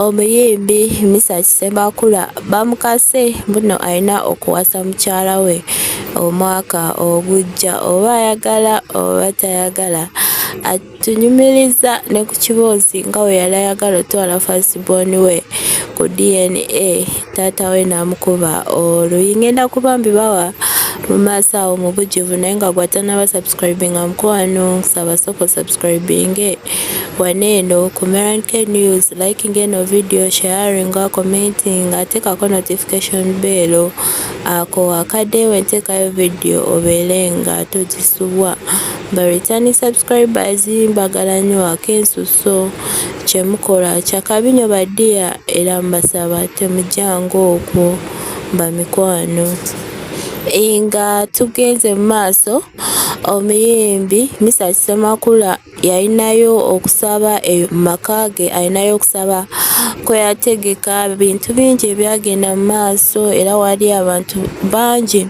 Omuyimbi Misa Kisemakula bamukase buno alina okuwasa mukyala we omwaka ogujja, oba ayagala oba tayagala. Atunyumiriza ne ku kiboozi nga we yali ayagala otwala firstborn we ku DNA, taata we n'amukuba oluyi. Ngenda kuba mbibawa mu maaso awo mu bujjuvu, naye nga gwatanaba subscribinga mukwano nsaba soko subscribinge waneeno ku Meranke News, liking eno video, sharing, commenting, ateekako notification bell ako akadde wenteekayo video obeere nga togisubwa. Ba returning subscribers mbagala nnyo akensuso kyemukola kyakabinyo baddiya, era mbasaba temujjango okwo mba mikwano. Nga tugenze mu maaso, omuyimbi Misa Kisemakula yalinayo okusaba mu maka ge, alinayo okusaba kwe yategeka, bintu bingi ebyagenda mu maaso, era wali abantu bangi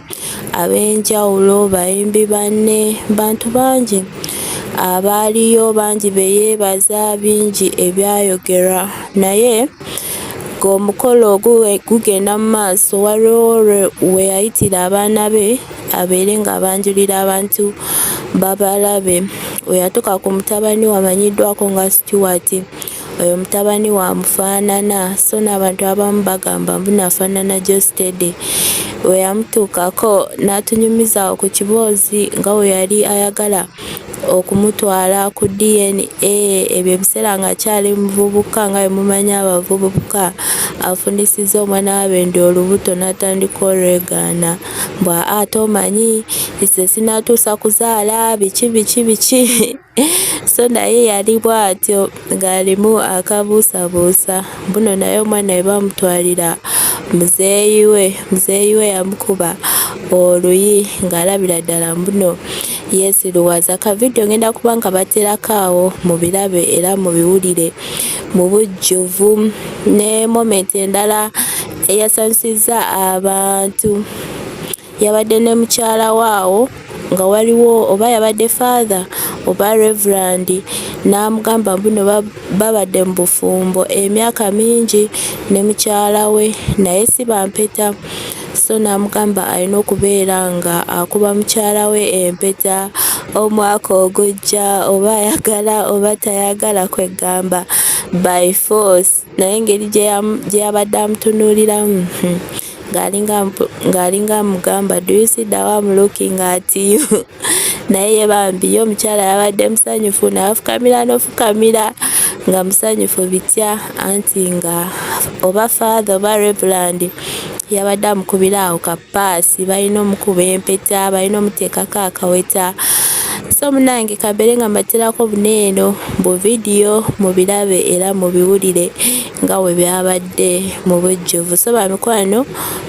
ab'enjawulo, bayimbi banne, bantu bangi abaaliyo bangi beyeebaza, bingi ebyayogerwa. Naye ng'omukolo gugenda mu maaso, waliwo we yayitira abaana be abeere ng'abanjulira abantu babalabe. We yatuuka ku mutabani wamanyiddwako nga Stewart, oyo mutabani wa mufaanana, so n'abantu abamu bagamba mbuna afaanana Jostede. We yamutuukako n'atunyumiza ku kiboozi nga we yali ayagala okumutwala ku DNA. Ebyo ebiseera nga akyali muvubuka, nga bwe mumanya abavubuka, afundisizza omwana w'abendi olubuto n'atandika olwegaana mbwa ate omanyi nze sinatuusa kuzaala biki so naye yali bw'atyo ng'alimu akabuusabuusa. Buno naye omwana we bamutwalira muzeeyi we yamukuba oluyi ng'alabira ddala mbuno yeesiruwaza. Ka video ngenda kuba nga baterako awo mubirabe era mubiwulire mu bujjuvu. Ne moment endala eyasanyusizza abantu yabadde ne mukyala waawo, nga waliwo oba yabadde father oba reverend, n'amugamba mbuno babadde mu bufumbo emyaka mingi ne mukyala we, naye si bampeta, so n'amugamba alina okubeera nga akuba mukyala we empeta omwaka ogujja, oba ayagala oba tayagala kwegamba by force. Naye engeri gye yabadde amutunuuliramu ng'alinga amugamba do you see the way I'm looking at you? Naye ye bambi ye omukyala yabadde musanyufu, n'afukamira n'ofukamira nga musanyufu bitya, anti nga oba father oba reverend yabadde amukubira awo kapaasi, balina omukuba empeta, balina omuteekako akaweta. So munange kabeere nga mbaterako buneeno bu video mubirabe era mubiwulire nga we byabadde mu bujjuvu. So bamikwano,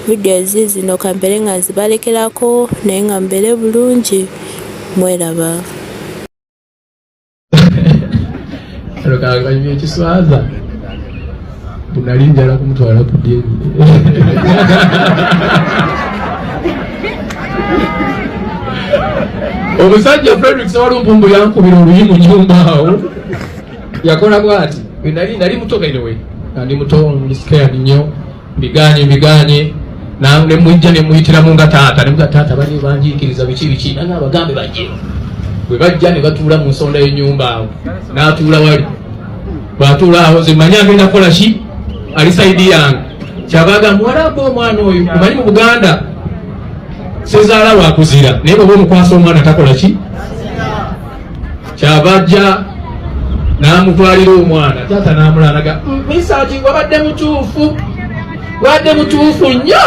video zino kambeere nga nzibalekerako, naye nga mbeere bulungi, mweraba. Kanyumya ekiswaza bunali njala kumutwala ku DNA. Omusajja Frederick Sewalumpungu yankubira oluyi mu nnyumba awo, yakola bw'ati. Nali muto anyway, ndi muto, ndi scared nnyo, mbiganye nange mwijja ne muyitiramu nga taata, ne taata bali banjiikiriza biki nange abagambe bajje. Bwe bajja ne batuula mu nsonda y'ennyumba awo, n'atuula wali. Bw'atuula awo zimanya agenda kukola ki, ali saidi yange. Kyabaga muwalabba omwana oyo, kumanyi mu Buganda sezaala wakuzira, naye bw'oba omukwasa omwana takola ki? Kyabajja n'amutwalira omwana, taata n'amulanaga, Misa ati wabadde mutuufu nnyo,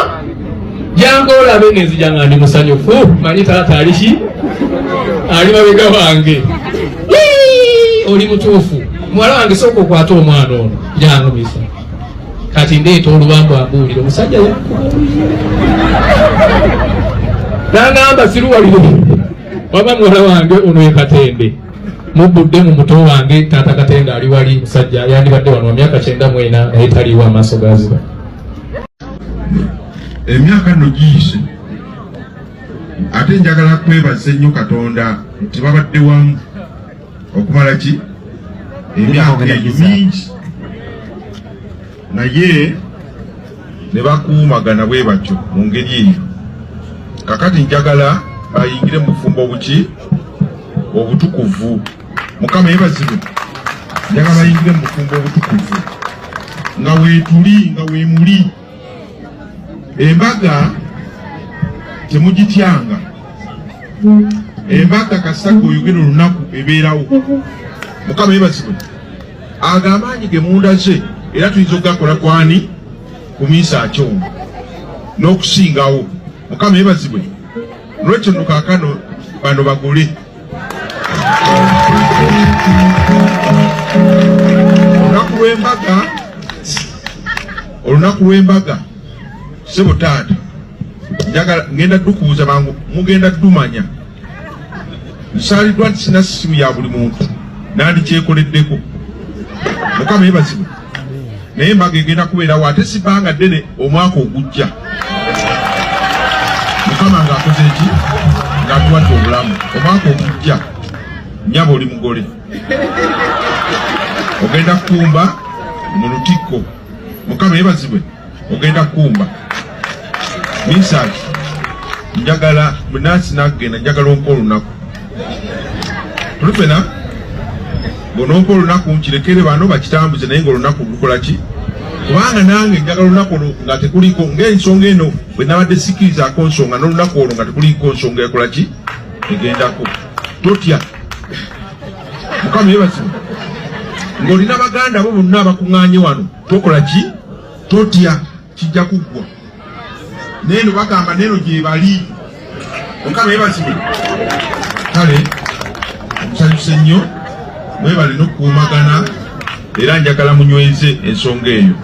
jangu olabe. Nenzija nga ndi musanyufu, manyi taata ali ki? Ali mabega wange. Oli mutuufu, muwala wange sooka okwata omwana ono, jangu Misa. Kati ndeeta olubambo ambuulira, omusajja n'agamba siruwaliro, waba muwala wange ono ye Katembe, mubbudde mu muto wange. Taata Katembe ali wali, musajja yandibadde wano myaka 94 naye taliiwo, amaaso gaziba. Emyaka nno giyise, ate njagala kwebaza ennyo Katonda nti babadde wamu okumala ki? Emyaka mingi. naye ne bakuumagana bwe batyo mu ngeri eyo. Kakati njagala bayingire mu bufumbo obuki obutukuvu. Mukama yebazibwe. Njagala bayingire mu bufumbo obutukuvu nga weetuli nga weemuli. Embaga temugityanga. Embaga kasaka oyogera olunaku ebeerawo. Mukama yebazibwe. Agamaanyi ge munda ze era tuyinza okugakola kwani ku miisa akyongo n'okusingawo. Mukama yebazibwe. Lwekyo nno kaakano bano bagole. Olunaku lw'embaga sebo taata njagala ngenda dukubuuza bangu mugenda dumanya. Nsaaliddwa nti sina ssimu ya buli muntu nandikyekoleddeko. Mukama yebazibwe. Naye embaga egenda kubeerawo ate si bbanga ddene omwaka ogujja. Mukama ng'akoze eki ng'atuwadde obulamu. Omwaka ogujja nnyaba oli mugole ogenda kukumba mu lutikko. Mukama yebazibwe. Ogenda kukumba misaaki. Njagala munansi nagenda njagala onka olunaku tulufena ng'onompa olunaku nkirekere bano bakitambuze naye ng'olunaku lukola ki? Kubanga nange njagala olunaku olwo nga tekuliko ng'ensonga eno bwe nabadde sikirizaako nsonga n'olunaku olwo nga tekuliko nsonga ekola ki? Egendako. Totya. Mukama yebazibwe. Ng'olina baganda bo bonna abakuŋŋaanye wano tokola ki? Totya. Kijja kuggwa. Neno bagamba neno gye bali. Mukama yebazibwe. Kale musanyuse nnyo mwebale n'okukuumagana era njagala munyweze ensonga eyo.